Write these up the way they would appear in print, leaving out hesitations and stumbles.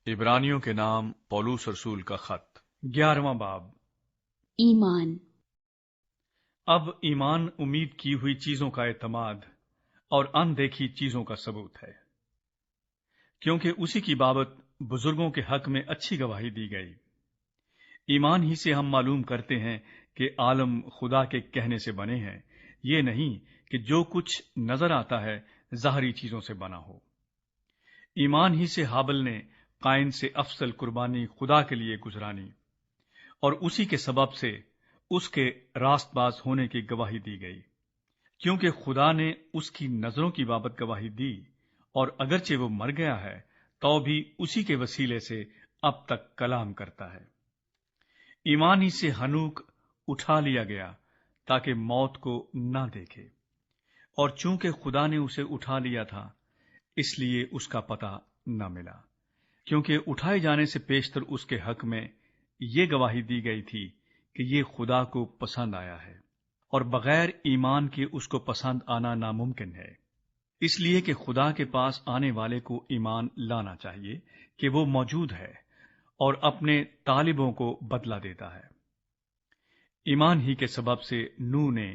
इब्रानियों के नाम पौलुस रसूल का खत 11वां बाब। ईमान। अब ईमान उम्मीद की हुई चीजों का एतमाद और अनदेखी चीजों का सबूत है, क्योंकि उसी की बाबत बुजुर्गों के हक में अच्छी गवाही दी गई। ईमान ही से हम मालूम करते हैं कि आलम खुदा के कहने से बने हैं, ये नहीं कि जो कुछ नजर आता है ज़ाहरी चीजों से बना हो। ईमान ही से हाबिल ने कायन से अफसल कुर्बानी खुदा के लिए गुजरानी, और उसी के सबब से उसके रास्तबाज होने की गवाही दी गई, क्योंकि खुदा ने उसकी नजरों की बाबत गवाही दी, और अगरचे वो मर गया है तो भी उसी के वसीले से अब तक कलाम करता है। ईमान ही से हनूक उठा लिया गया ताकि मौत को न देखे, और चूंकि खुदा ने उसे उठा लिया था इसलिए उसका पता न मिला, क्योंकि उठाए जाने से पेशतर उसके हक में ये गवाही दी गई थी कि ये खुदा को पसंद आया है, और बगैर ईमान के उसको पसंद आना नामुमकिन है। इसलिए कि खुदा के पास आने वाले को ईमान लाना चाहिए कि वो मौजूद है और अपने तालिबों को बदला देता है। ईमान ही के सबब से नूह ने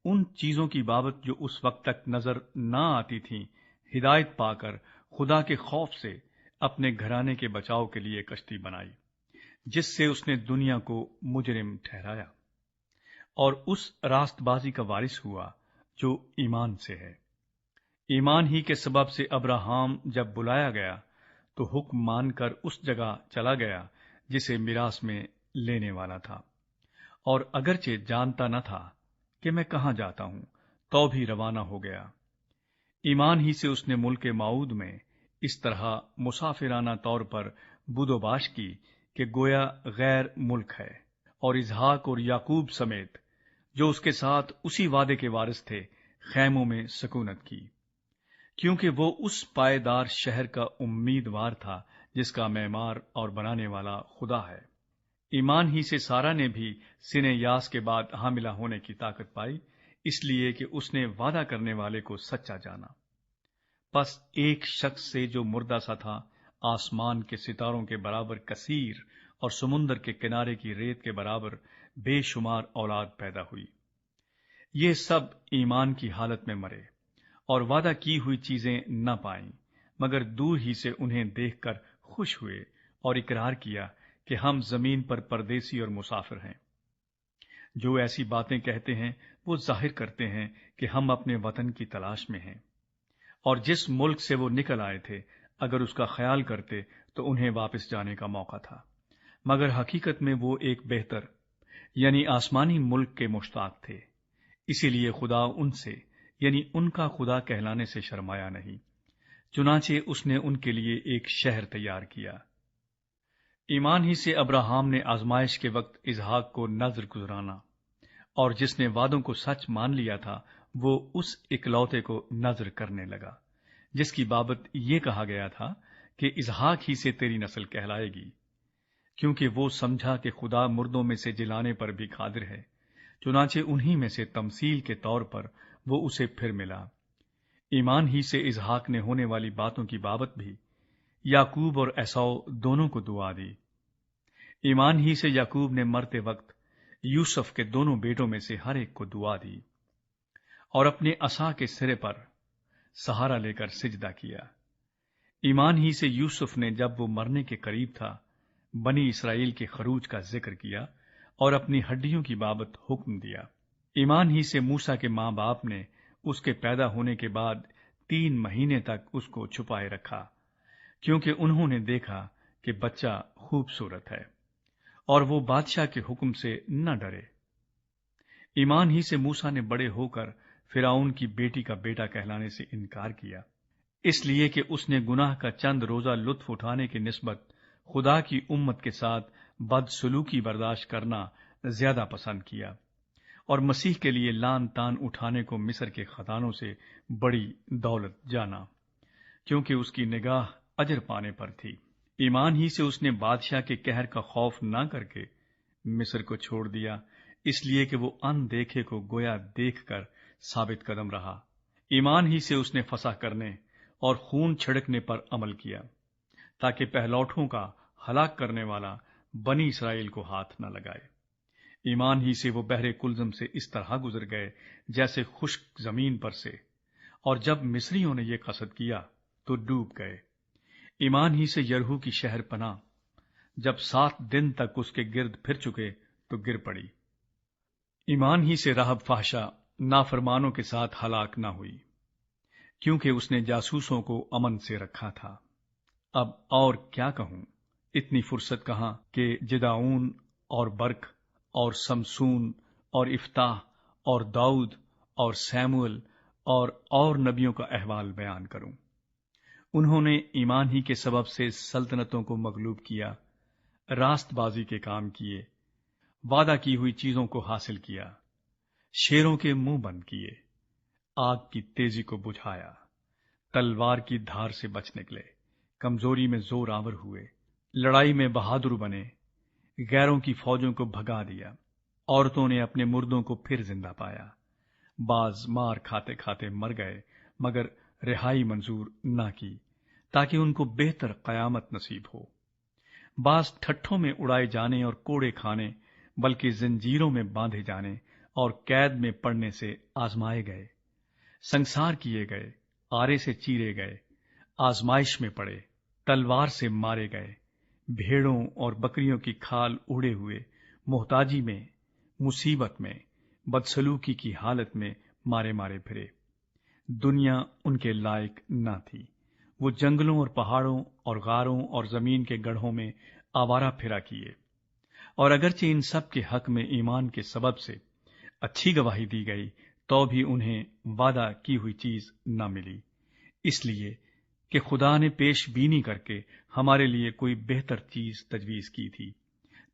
उन चीजों की बाबत जो उस वक्त तक नजर न आती थीं, हिदायत पाकर खुदा के खौफ से अपने घराने के बचाव के लिए कश्ती बनाई, जिससे उसने दुनिया को मुजरिम ठहराया और उस रास्तबाजी का वारिस हुआ जो ईमान से है। ईमान ही के सबब से अब्राहम जब बुलाया गया तो हुक्म मानकर उस जगह चला गया जिसे मिरास में लेने वाला था, और अगरचे जानता न था कि मैं कहां जाता हूं, तो भी रवाना हो गया। ईमान ही से उसने मुल्क माऊद में इस तरह मुसाफिराना तौर पर बुदोबाश की कि गोया गैर मुल्क है, और इजहाक और याकूब समेत जो उसके साथ उसी वादे के वारिस थे खैमों में सकूनत की, क्योंकि वो उस पायदार शहर का उम्मीदवार था जिसका मेमार और बनाने वाला खुदा है। ईमान ही से सारा ने भी सिने यास के बाद हामिला होने की ताकत पाई, इसलिए कि उसने वादा करने वाले को सच्चा जाना। बस एक शख्स से जो मुर्दा सा था, आसमान के सितारों के बराबर कसीर और समुंदर के किनारे की रेत के बराबर बेशुमार औलाद पैदा हुई। ये सब ईमान की हालत में मरे और वादा की हुई चीजें न पाईं, मगर दूर ही से उन्हें देखकर खुश हुए और इकरार किया कि हम जमीन पर परदेसी और मुसाफिर हैं। जो ऐसी बातें कहते हैं वो जाहिर करते हैं कि हम अपने वतन की तलाश में हैं, और जिस मुल्क से वो निकल आए थे अगर उसका ख्याल करते तो उन्हें वापस जाने का मौका था, मगर हकीकत में वो एक बेहतर यानी आसमानी मुल्क के मुश्ताक थे। इसीलिए खुदा उनसे यानी उनका खुदा कहलाने से शर्माया नहीं, चुनाचे उसने उनके लिए एक शहर तैयार किया। ईमान ही से अब्राहम ने आजमाइश के वक्त इसहाक को नजर गुजराना, और जिसने वादों को सच मान लिया था वो उस इकलौते को नजर करने लगा, जिसकी बाबत ये कहा गया था कि इसहाक ही से तेरी नस्ल कहलाएगी, क्योंकि वो समझा कि खुदा मुर्दों में से जिलाने पर भी कादिर है। चुनाचे उन्हीं में से तमसील के तौर पर वो उसे फिर मिला। ईमान ही से इसहाक ने होने वाली बातों की बाबत भी याकूब और एसाव दोनों को दुआ दी। ईमान ही से याकूब ने मरते वक्त यूसुफ के दोनों बेटों में से हर एक को दुआ दी और अपने असा के सिरे पर सहारा लेकर सिजदा किया। ईमान ही से यूसुफ ने जब वो मरने के करीब था बनी इसराइल के खरूज का जिक्र किया और अपनी हड्डियों की बाबत हुक्म दिया। ईमान ही से मूसा के मां बाप ने उसके पैदा होने के बाद 3 महीने तक उसको छुपाए रखा, क्योंकि उन्होंने देखा कि बच्चा खूबसूरत है और वो बादशाह के हुक्म से न डरे। ईमान ही से मूसा ने बड़े होकर फिरौन की बेटी का बेटा कहलाने से इनकार किया, इसलिए कि उसने गुनाह का चंद रोजा लुत्फ उठाने की निस्बत खुदा की उम्मत के साथ बदसलूकी बर्दाश्त करना ज्यादा पसंद किया, और मसीह के लिए लान तान उठाने को मिस्र के खजानों से बड़ी दौलत जाना, क्योंकि उसकी निगाह अजर पाने पर थी। ईमान ही से उसने बादशाह के कहर का खौफ न करके मिस्र को छोड़ दिया, इसलिए कि वो अनदेखे को गोया देखकर साबित कदम रहा। ईमान ही से उसने फसा करने और खून छिड़कने पर अमल किया, تاکہ پہلوٹوں کا ہلاک کرنے والا بنی اسرائیل کو ہاتھ نہ لگائے۔ ایمان ہی سے وہ بحر کلزم سے اس طرح گزر گئے جیسے خشک زمین پر سے، اور جب مصریوں نے یہ قصد کیا تو ڈوب گئے۔ ایمان ہی سے یرہو کی شہر پناہ جب 7 دن تک اس کے گرد پھر چکے تو گر پڑی۔ ایمان ہی سے رہب فحشہ نافرمانوں کے ساتھ ہلاک نہ ہوئی، کیونکہ اس نے جاسوسوں کو امن سے رکھا تھا۔ اب اور کیا کہوں، اتنی فرصت کہاں کہ جدعون اور برق اور سمسون اور افتاح اور داؤد اور سیموئل اور نبیوں کا احوال بیان کروں۔ انہوں نے ایمان ہی کے سبب سے سلطنتوں کو مغلوب کیا، راست بازی کے کام کیے، وعدہ کی ہوئی چیزوں کو حاصل کیا، شیروں کے منہ بند کیے، آگ کی تیزی کو بجھایا، تلوار کی دھار سے بچ نکلے، کمزوری میں زور آور ہوئے، لڑائی میں بہادر بنے، غیروں کی فوجوں کو بھگا دیا، عورتوں نے اپنے مردوں کو پھر زندہ پایا، بعض مار کھاتے کھاتے مر گئے مگر رہائی منظور نہ کی تاکہ ان کو بہتر قیامت نصیب ہو، بعض ٹھٹھوں میں اڑائے جانے اور کوڑے کھانے بلکہ زنجیروں میں باندھے جانے اور قید میں پڑنے سے آزمائے گئے، سنسار کیے گئے، آرے سے چیرے گئے، آزمائش میں پڑے، تلوار سے مارے گئے، بھیڑوں اور بکریوں کی کھال اڑے ہوئے، محتاجی میں، مصیبت میں، بدسلوکی کی حالت میں مارے مارے پھرے۔ دنیا ان کے لائق نہ تھی، وہ جنگلوں اور پہاڑوں اور غاروں اور زمین کے گڑھوں میں آوارہ پھرا کیے، اور اگرچہ ان سب کے حق میں ایمان کے سبب سے اچھی گواہی دی گئی تو بھی انہیں وعدہ کی ہوئی چیز نہ ملی، اس لیے کہ خدا نے پیش بینی کر کے ہمارے لیے کوئی بہتر چیز تجویز کی تھی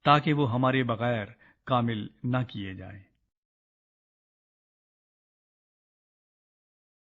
تاکہ وہ ہمارے بغیر کامل نہ کیے جائیں۔